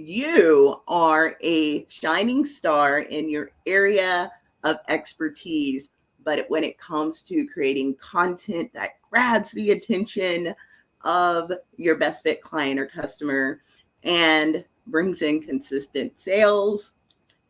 You are a shining star in your area of expertise, but when it comes to creating content that grabs the attention of your best fit client or customer and brings in consistent sales,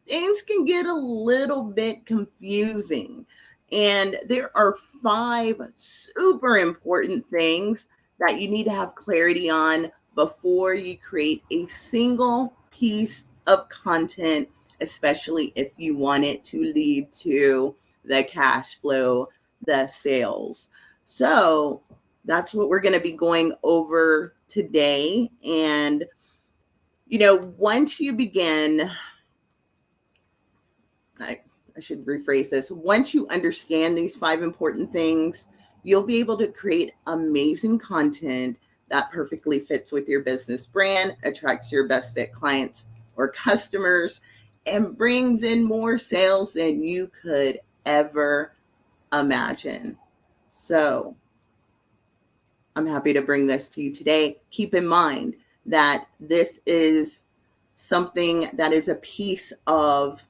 things can get a little bit confusing. And there are 5 super important things that you need to have clarity on before you create a single piece of content, especially if you want it to lead to the cash flow, the sales. So that's what we're going to be going over today. And, once you begin, I should rephrase this. Once you understand these 5 important things, you'll be able to create amazing content that perfectly fits with your business brand, attracts your best fit clients or customers, and brings in more sales than you could ever imagine. So I'm happy to bring this to you today. Keep in mind that this is something that is a piece of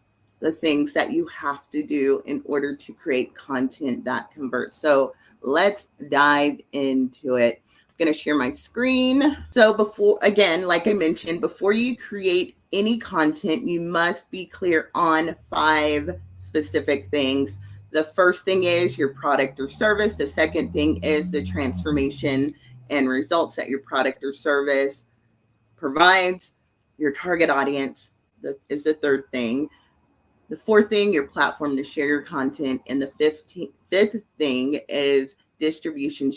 the things that you have to do in order to create content that converts. So let's dive into it. I'm going to share my screen. So like I mentioned, before you create any content, you must be clear on 5 specific things. The first thing is your product or service. The second thing is the transformation and results that your product or service provides. Your target audience is the third thing. The fourth thing, your platform to share your content. And the fifth thing is distribution,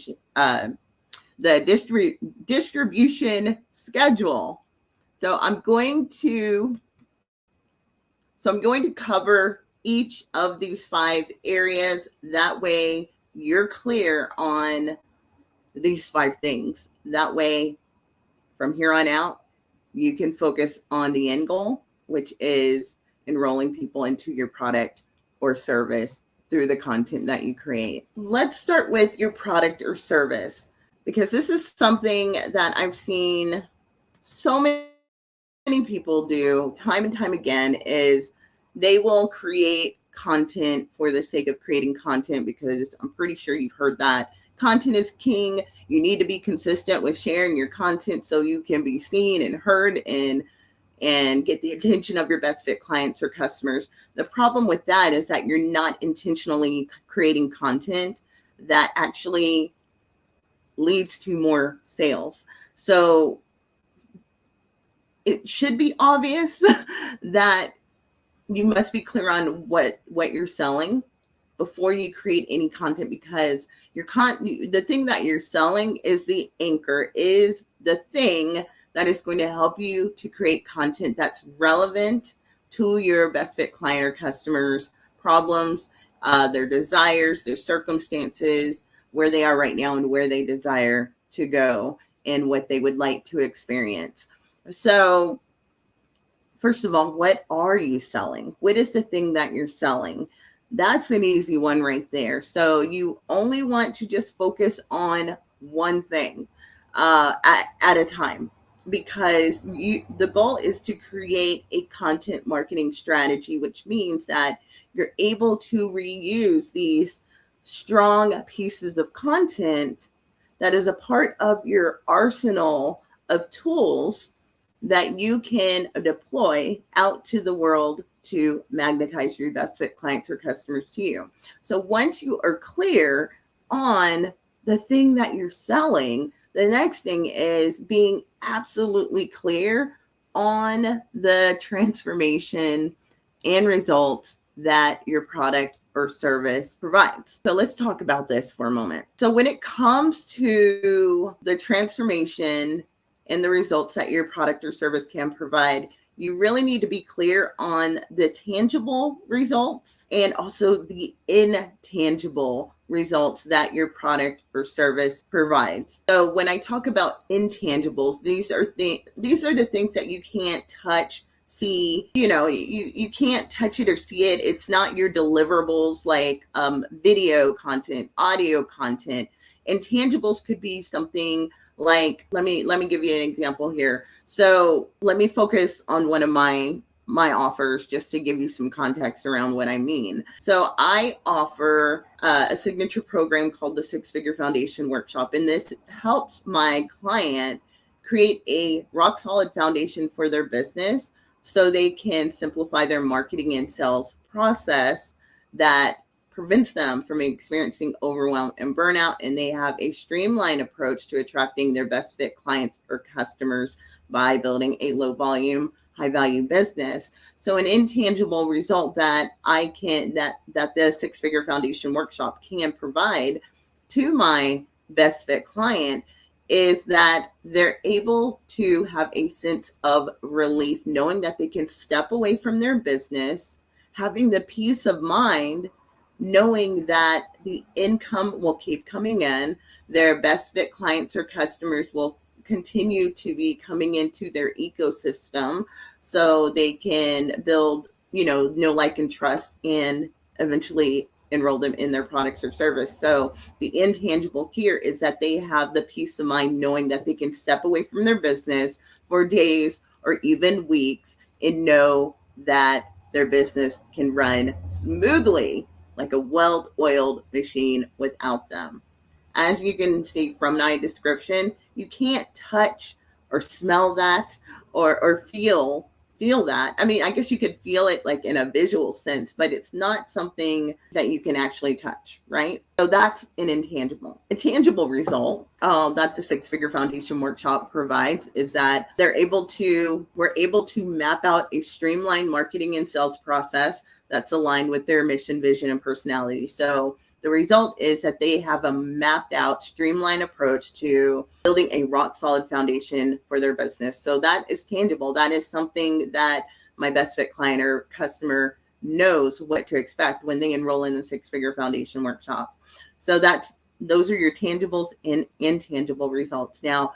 distribution schedule. So I'm going to cover each of these 5 areas. That way you're clear on these 5 things. That way, from here on out, you can focus on the end goal, which is enrolling people into your product or service through the content that you create. Let's start with your product or service, because this is something that I've seen so many people do time and time again. Is they will create content for the sake of creating content, because I'm pretty sure you've heard that content is king. You need to be consistent with sharing your content so you can be seen and heard and get the attention of your best fit clients or customers. The problem with that is that you're not intentionally creating content that actually leads to more sales. So it should be obvious that you must be clear on what you're selling before you create any content, because the thing that you're selling is the anchor, is the thing that is going to help you to create content that's relevant to your best fit client or customers' problems, their desires, their circumstances, where they are right now and where they desire to go and what they would like to experience. So first of all, what are you selling? What is the thing that you're selling? That's an easy one right there. So you only want to just focus on one thing at a time, because the goal is to create a content marketing strategy, which means that you're able to reuse these strong pieces of content that is a part of your arsenal of tools that you can deploy out to the world to magnetize your best fit clients or customers to you. So once you are clear on the thing that you're selling, the next thing is being absolutely clear on the transformation and results that your product or service provides. So let's talk about this for a moment. So when it comes to the transformation and the results that your product or service can provide, you really need to be clear on the tangible results and also the intangible results that your product or service provides. So when I talk about intangibles, these are the things that you can't touch, see, you can't touch it or see it. It's not your deliverables like video content, audio content. Intangibles could be something Like, let me give you an example here. So let me focus on one of my offers just to give you some context around what I mean. So I offer a signature program called the Six Figure Foundation Workshop, and this helps my client create a rock solid foundation for their business so they can simplify their marketing and sales process that prevents them from experiencing overwhelm and burnout, and they have a streamlined approach to attracting their best fit clients or customers by building a low volume, high value business. So an intangible result that that the Six Figure Foundation Workshop can provide to my best fit client is that they're able to have a sense of relief knowing that they can step away from their business, having the peace of mind knowing that the income will keep coming in, their best fit clients or customers will continue to be coming into their ecosystem so they can build, know, like, and trust, and eventually enroll them in their products or service. So the intangible here is that they have the peace of mind knowing that they can step away from their business for days or even weeks and know that their business can run smoothly like a well-oiled machine without them. As you can see from my description, you can't touch or smell that or feel that. I mean, I guess you could feel it like in a visual sense, but it's not something that you can actually touch, right? So that's an intangible. A tangible result that the Six Figure Foundation Workshop provides is that we're able to map out a streamlined marketing and sales process that's aligned with their mission, vision, and personality. So the result is that they have a mapped out, streamlined approach to building a rock solid foundation for their business. So that is tangible. That is something that my best fit client or customer knows what to expect when they enroll in the Six Figure Foundation Workshop. So those are your tangibles and intangible results. Now,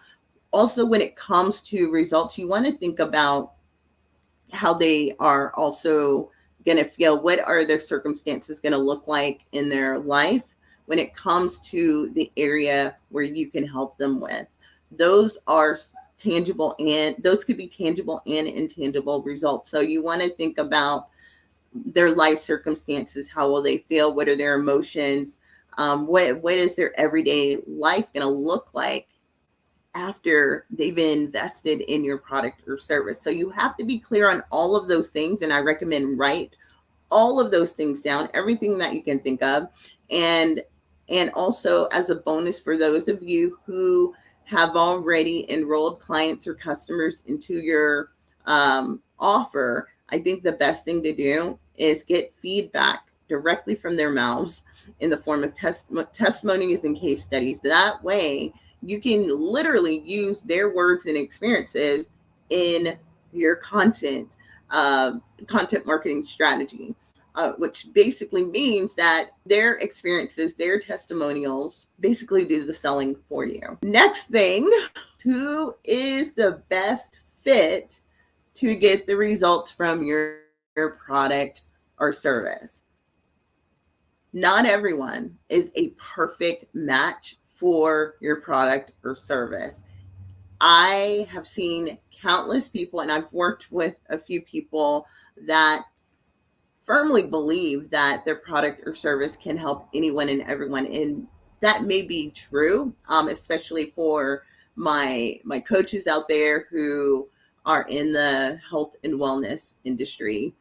also when it comes to results, you want to think about how they are also going to feel. What are their circumstances going to look like in their life when it comes to the area where you can help them with? Those are tangible, and those could be tangible and intangible results. So you want to think about their life circumstances. How will they feel? What are their emotions? What is their everyday life going to look like after they've invested in your product or service? So you have to be clear on all of those things. And I recommend write all of those things down, everything that you can think of. And also, as a bonus for those of you who have already enrolled clients or customers into your offer, I think the best thing to do is get feedback directly from their mouths in the form of testimonies and case studies. That way, you can literally use their words and experiences in your content marketing strategy, which basically means that their experiences, their testimonials basically do the selling for you. Next thing, who is the best fit to get the results from your product or service? Not everyone is a perfect match for your product or service. I have seen countless people, and I've worked with a few people that firmly believe that their product or service can help anyone and everyone. And that may be true, especially for my coaches out there who are in the health and wellness industry.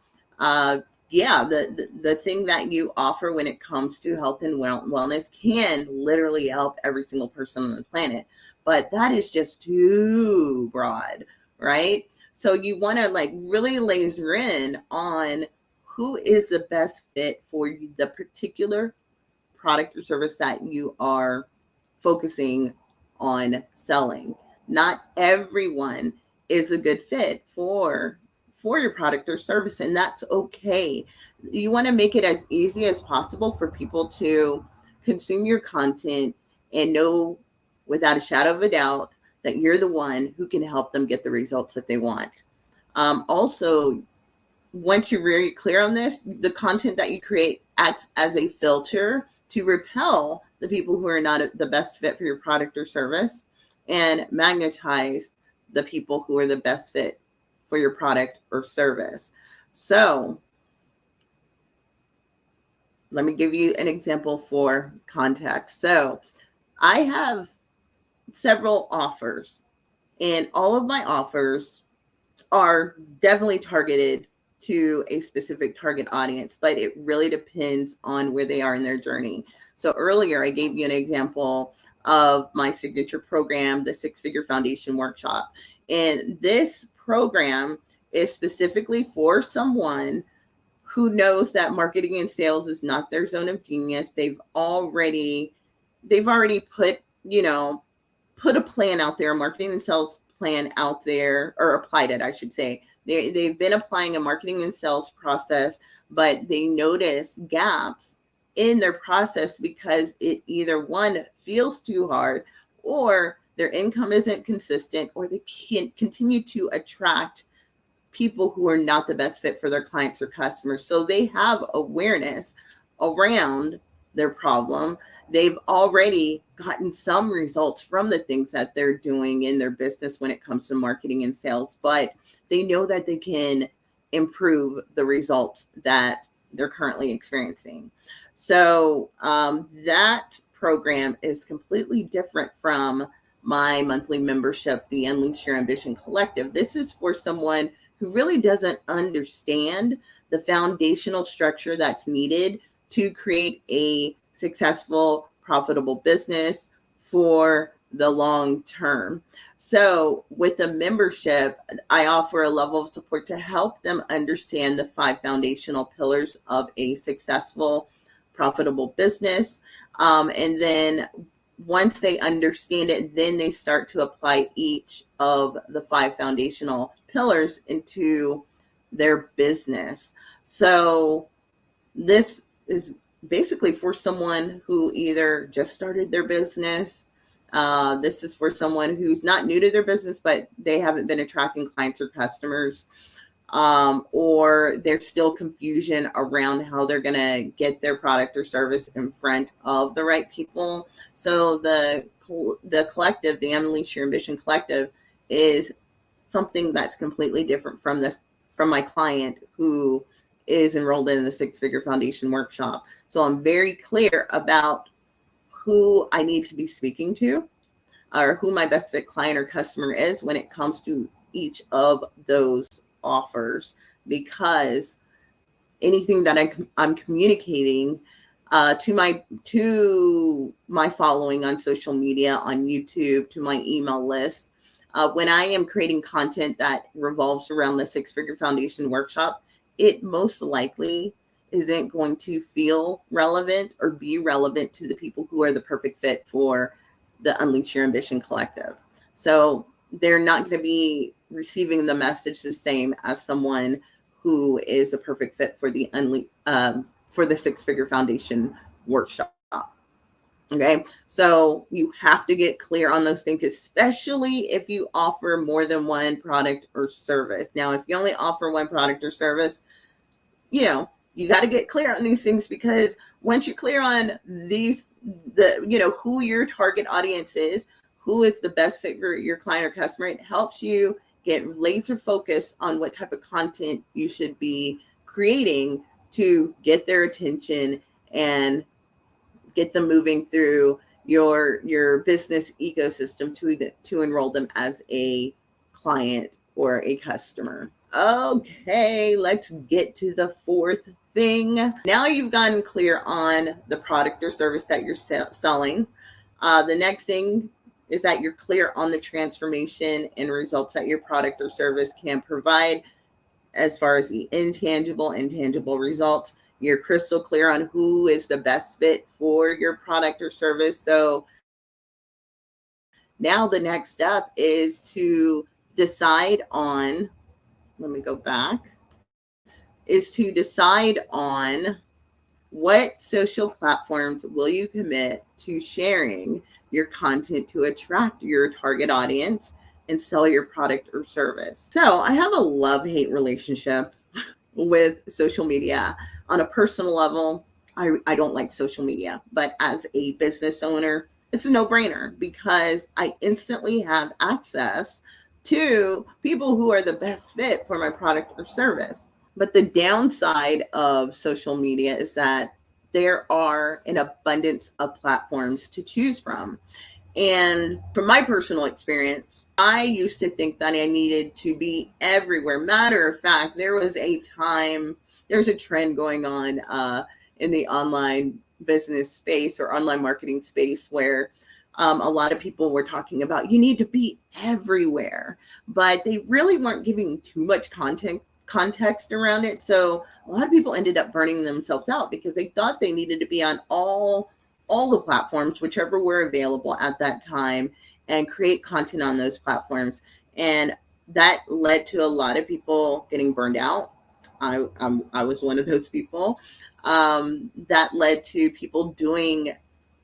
Yeah, the thing that you offer when it comes to health and wellness can literally help every single person on the planet, but that is just too broad, right? So you want to really laser in on who is the best fit for the particular product or service that you are focusing on selling. Not everyone is a good fit for your product or service, and that's okay. You want to make it as easy as possible for people to consume your content and know without a shadow of a doubt that you're the one who can help them get the results that they want. Also, once you're very clear on this, the content that you create acts as a filter to repel the people who are not the best fit for your product or service. and magnetize the people who are the best fit for your product or service. So let me give you an example for context. So I have several offers, and all of my offers are definitely targeted to a specific target audience, but it really depends on where they are in their journey. So earlier, I gave you an example of my signature program, the Six Figure Foundation Workshop. And this program is specifically for someone who knows that marketing and sales is not their zone of genius. They've already put, put a plan out there, a marketing and sales plan out there, or applied it, I should say. They've been applying a marketing and sales process, but they notice gaps in their process because it either one feels too hard, or their income isn't consistent, or they can't continue to attract people who are not the best fit for their clients or customers. So they have awareness around their problem. They've already gotten some results from the things that they're doing in their business when it comes to marketing and sales, but they know that they can improve the results that they're currently experiencing. So that program is completely different from my monthly membership, the Unleash Your Ambition Collective. This is for someone who really doesn't understand the foundational structure that's needed to create a successful, profitable business for the long term. So with the membership, I offer a level of support to help them understand the 5 foundational pillars of a successful, profitable business. And then once they understand it, then they start to apply each of the 5 foundational pillars into their business. So this is basically for someone who either just started their business. This is for someone who's not new to their business, but they haven't been attracting clients or customers, or there's still confusion around how they're going to get their product or service in front of the right people. So the collective, the Unleash Your Ambition Collective, is something that's completely different from my client who is enrolled in the Six Figure Foundation Workshop. So I'm very clear about who I need to be speaking to, or who my best fit client or customer is when it comes to each of those offers, because anything that I'm communicating to my following on social media, on YouTube, to my email list, when I am creating content that revolves around the Six Figure Foundation Workshop, it most likely isn't going to feel relevant or be relevant to the people who are the perfect fit for the Unleash Your Ambition Collective. So they're not going to be receiving the message the same as someone who is a perfect fit for the Six Figure Foundation Workshop. Okay, so you have to get clear on those things, especially if you offer more than one product or service. Now, if you only offer one product or service, you got to get clear on these things, because once you're clear on who your target audience is, who is the best fit for your client or customer, it helps you get laser focused on what type of content you should be creating to get their attention and get them moving through your business ecosystem to enroll them as a client or a customer. Okay, let's get to the 4th thing. Now you've gotten clear on the product or service that you're selling. The next thing is that you're clear on the transformation and results that your product or service can provide as far as the intangible and tangible results. You're crystal clear on who is the best fit for your product or service. So now the next step is to decide on, is to decide on what social platforms will you commit to sharing your content to attract your target audience and sell your product or service. So I have a love-hate relationship with social media. On a personal level, I don't like social media, but as a business owner, It's a no-brainer because I instantly have access to people who are the best fit for my product or service. But the downside of social media is that there are an abundance of platforms to choose from. And from my personal experience, I used to think that I needed to be everywhere. Matter of fact, there's a trend going on in the online business space or online marketing space where a lot of people were talking about you need to be everywhere, but they really weren't giving too much context around it. So a lot of people ended up burning themselves out because they thought they needed to be on all the platforms, whichever were available at that time, and create content on those platforms. And that led to a lot of people getting burned out. I was one of those people. That led to people doing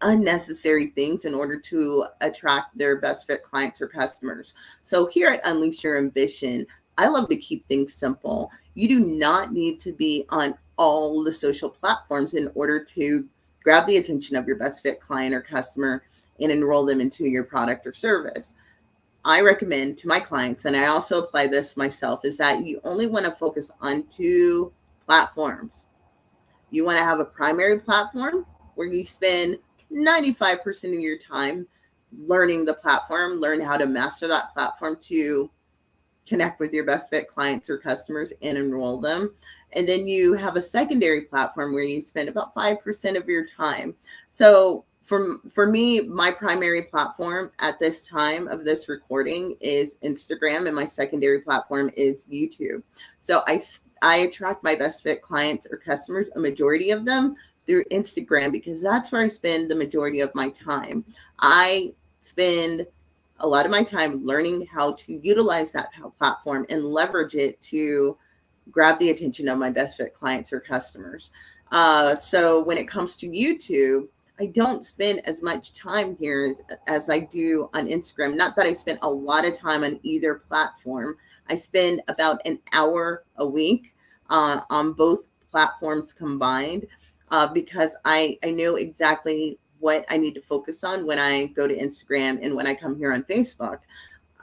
unnecessary things in order to attract their best fit clients or customers. So here at Unleash Your Ambition, I love to keep things simple. You do not need to be on all the social platforms in order to grab the attention of your best fit client or customer and enroll them into your product or service. I recommend to my clients, and I also apply this myself, is that you only want to focus on 2 platforms. You want to have a primary platform where you spend 95% of your time learning the platform, learn how to master that platform to connect with your best fit clients or customers and enroll them. And then you have a secondary platform where you spend about 5% of your time. So for me, my primary platform at this time of this recording is Instagram, and my secondary platform is YouTube. So I attract my best fit clients or customers, a majority of them, through Instagram, because that's where I spend the majority of my time. I spend a lot of my time learning how to utilize that platform and leverage it to grab the attention of my best fit clients or customers. So when it comes to YouTube, I don't spend as much time here as I do on Instagram. Not that I spend a lot of time on either platform. I spend about an hour a week on both platforms combined because I know exactly what I need to focus on when I go to Instagram and when I come here on Facebook,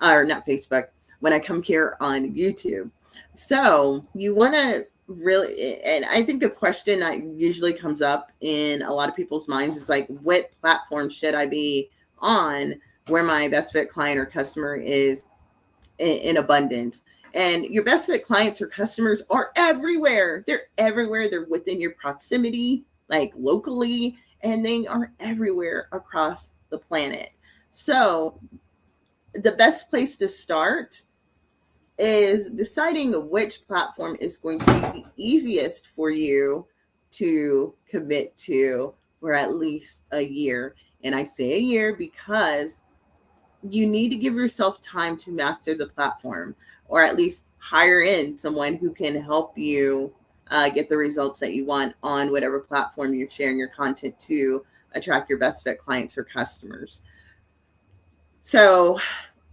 or not Facebook, when I come here on YouTube. So you want to really, and I think a question that usually comes up in a lot of people's minds is like, what platform should I be on where my best fit client or customer is in abundance? And your best fit clients or customers are everywhere. They're everywhere. They're within your proximity, like locally, and they are everywhere across the planet. So the best place to start is deciding which platform is going to be the easiest for you to commit to for at least a year. And I say a year because you need to give yourself time to master the platform, or at least hire in someone who can help you get the results that you want on whatever platform you're sharing your content to attract your best fit clients or customers. So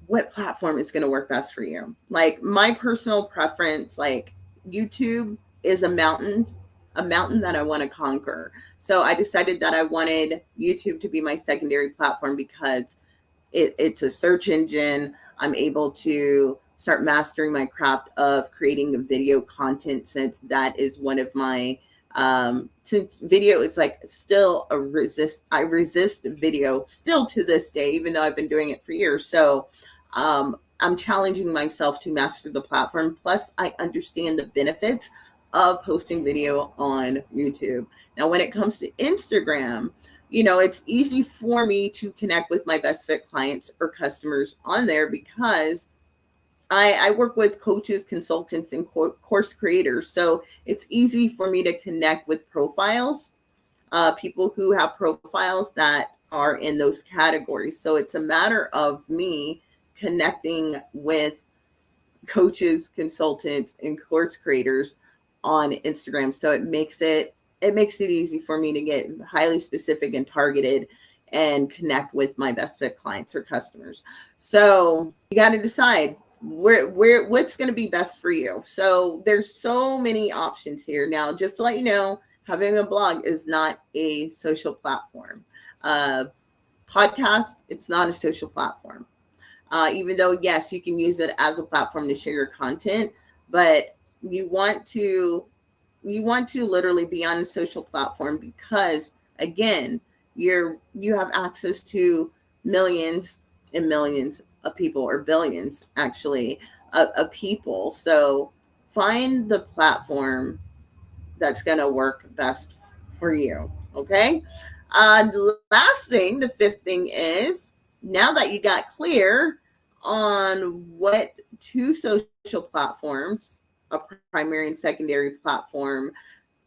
what platform is going to work best for you? Like my personal preference, like YouTube is a mountain that I want to conquer. So I decided that I wanted YouTube to be my secondary platform because it's a search engine. I'm able to start mastering my craft of creating video content, since that is one of my since video, it's like still I resist video still to this day, even though I've been doing it for years. So I'm challenging myself to master the platform. Plus, I understand the benefits of posting video on YouTube. Now, when it comes to Instagram, it's easy for me to connect with my best fit clients or customers on there because I work with coaches, consultants, and course creators. So it's easy for me to connect with profiles, people who have profiles that are in those categories. So it's a matter of me connecting with coaches, consultants, and course creators on Instagram. So it makes it easy for me to get highly specific and targeted and connect with my best fit clients or customers. So you got to decide what's going to be best for you. So there's so many options here. Now, just to let you know, having a blog is not a social platform. Podcast, it's not a social platform. Even though, yes, you can use it as a platform to share your content, but you want to you want to literally be on a social platform because, again, you have access to millions and millions of people, or billions actually, of people. So find the platform that's going to work best for you. Okay. The last thing, the fifth thing is, now that you got clear on what two social platforms, a primary and secondary platform,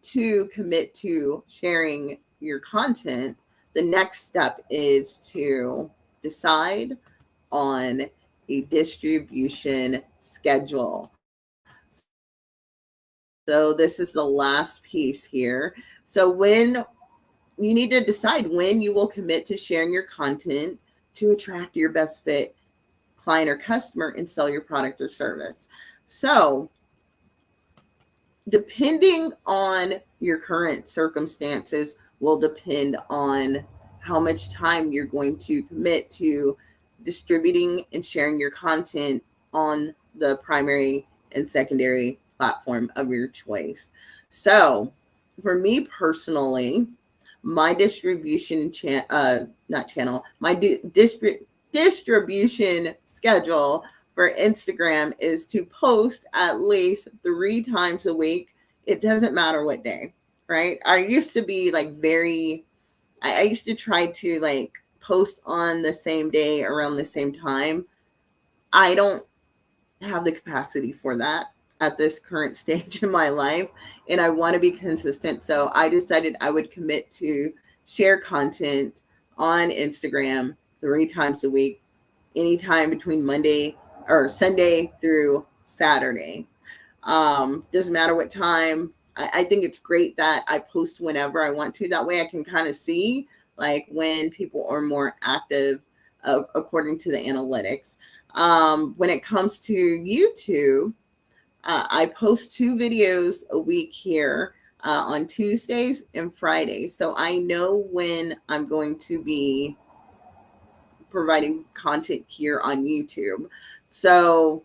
to commit to sharing your content, the next step is to decide on a distribution schedule. So this is the last piece here. So you need to decide when you will commit to sharing your content to attract your best fit client or customer and sell your product or service. So depending on your current circumstances will depend on how much time you're going to commit to distributing and sharing your content on the primary and secondary platform of your choice. So for me personally, my distribution not channel, my distribution schedule for Instagram is to post at least 3 times a week. It doesn't matter what day, right? I used to be like I used to try to like post on the same day around the same time. I don't have the capacity for that at this current stage in my life, and I want to be consistent. So I decided I would commit to share content on Instagram 3 times a week, anytime between Monday or Sunday through Saturday. Doesn't matter what time. I think it's great that I post whenever I want to. That way I can kind of see like when people are more active, according to the analytics. When it comes to YouTube, I post 2 videos a week here, on Tuesdays and Fridays. So I know when I'm going to be providing content here on YouTube. So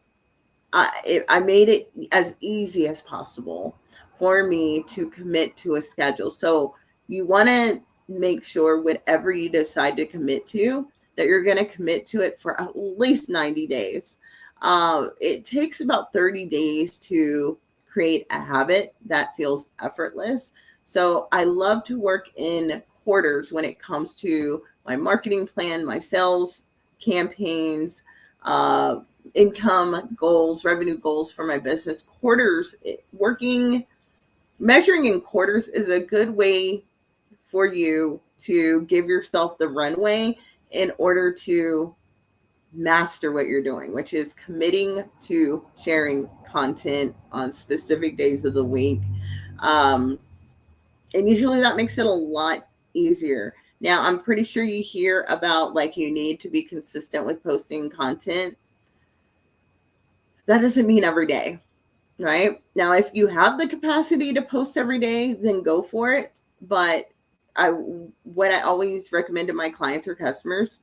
I made it as easy as possible for me to commit to a schedule. So you want to make sure whatever you decide to commit to, that you're going to commit to it for at least 90 days. It takes about 30 days to create a habit that feels effortless. So I love to work in quarters when it comes to my marketing plan, my sales campaigns, income goals, revenue goals for my business. Measuring in quarters is a good way for you to give yourself the runway in order to master what you're doing, which is committing to sharing content on specific days of the week. Um, and usually that makes it a lot easier. Now, I'm pretty sure you hear about like you need to be consistent with posting content. That doesn't mean every day, right? Now, if you have the capacity to post every day, then go for it. But what I always recommend to my clients or customers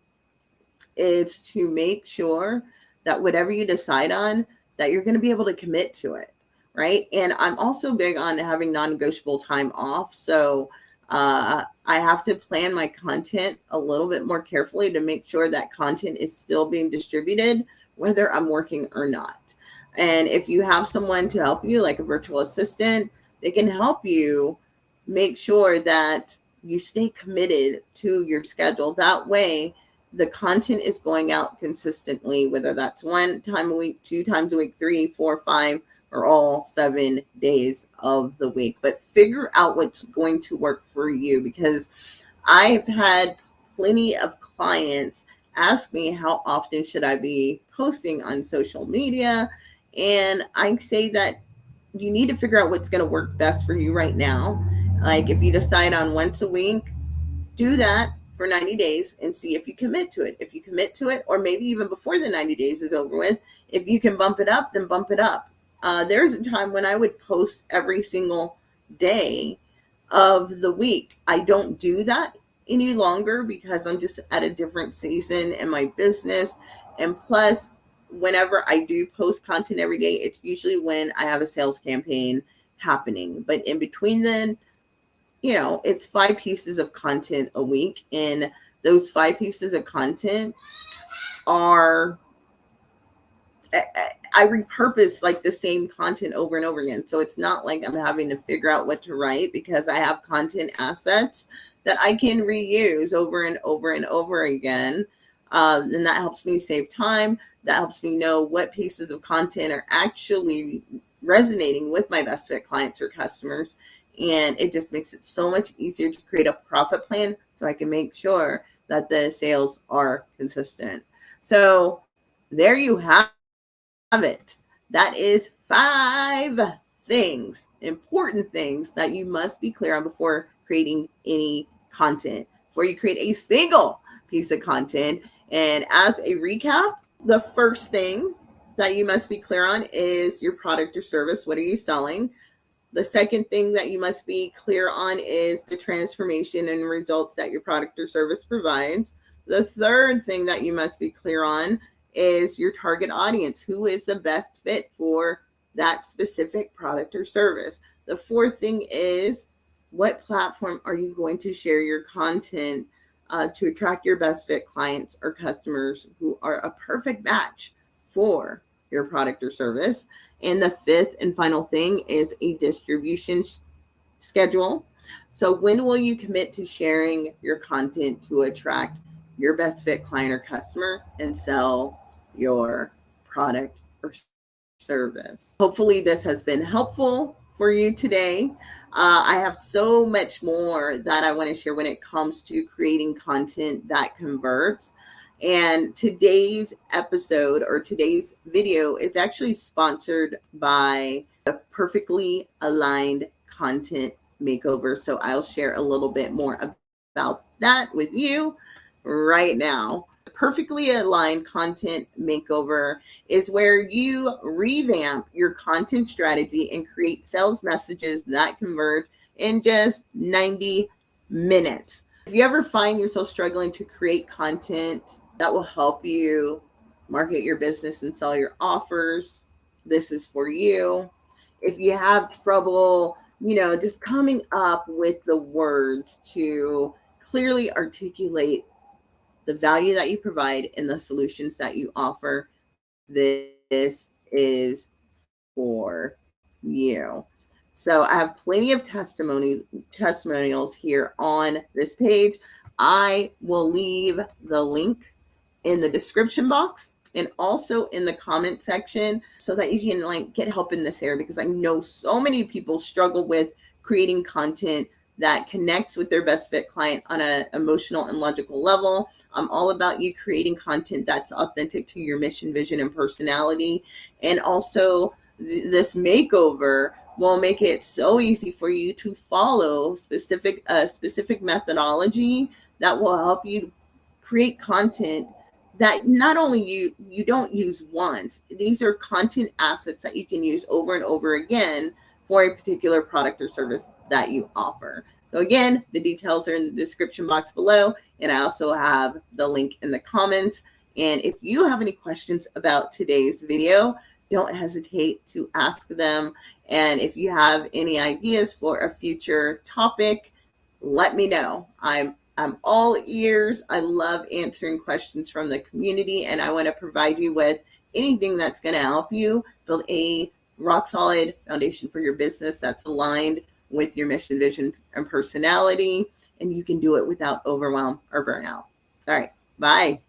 is to make sure that whatever you decide on, that you're going to be able to commit to it, right? And I'm also big on having non-negotiable time off. So I have to plan my content a little bit more carefully to make sure that content is still being distributed, whether I'm working or not. And if you have someone to help you, like a virtual assistant, they can help you make sure that you stay committed to your schedule. That way, the content is going out consistently, whether that's 1 time a week, 2 times a week, 3, 4, 5, or all 7 days of the week. But figure out what's going to work for you, because I've had plenty of clients ask me how often should I be posting on social media. And I say that you need to figure out what's going to work best for you right now. Like if you decide on once a week, do that for 90 days and see if you commit to it. If you commit to it, or maybe even before the 90 days is over with, if you can bump it up, then bump it up. There's a time when I would post every single day of the week. I don't do that any longer because I'm just at a different season in my business. And plus, whenever I do post content every day, it's usually when I have a sales campaign happening. But in between then, it's 5 pieces of content a week. And those 5 pieces of content are, I repurpose like the same content over and over again. So it's not like I'm having to figure out what to write because I have content assets that I can reuse over and over and over again. And that helps me save time. That helps me know what pieces of content are actually resonating with my best fit clients or customers. And it just makes it so much easier to create a profit plan so I can make sure that the sales are consistent. So there you have it. That is 5 things, important things that you must be clear on before creating any content, before you create a single piece of content. And as a recap, the first thing that you must be clear on is your product or service. What are you selling? The second thing that you must be clear on is the transformation and results that your product or service provides. The third thing that you must be clear on is your target audience. Who is the best fit for that specific product or service? The fourth thing is, what platform are you going to share your content to attract your best fit clients or customers who are a perfect match for your product or service? And the fifth and final thing is a distribution schedule. So when will you commit to sharing your content to attract your best fit client or customer and sell your product or service? Hopefully this has been helpful for you today. I have so much more that I want to share when it comes to creating content that converts. And today's episode or today's video is actually sponsored by a perfectly aligned content makeover. So I'll share a little bit more about that with you right now. Perfectly aligned content makeover is where you revamp your content strategy and create sales messages that convert in just 90 minutes. If you ever find yourself struggling to create content that will help you market your business and sell your offers, this is for you. If you have trouble, just coming up with the words to clearly articulate the value that you provide and the solutions that you offer, this is for you. So I have plenty of testimonials here on this page. I will leave the link in the description box and also in the comment section so that you can get help in this area, because I know so many people struggle with creating content that connects with their best fit client on an emotional and logical level. I'm all about you creating content that's authentic to your mission, vision, and personality. And also this makeover will make it so easy for you to follow specific methodology that will help you create content that not only you don't use once. These are content assets that you can use over and over again for a particular product or service that you offer. So again, the details are in the description box below, and I also have the link in the comments. And if you have any questions about today's video, don't hesitate to ask them. And if you have any ideas for a future topic, let me know. I'm all ears. I love answering questions from the community, and I want to provide you with anything that's going to help you build a rock solid foundation for your business that's aligned with your mission, vision, and personality, and you can do it without overwhelm or burnout. All right, bye.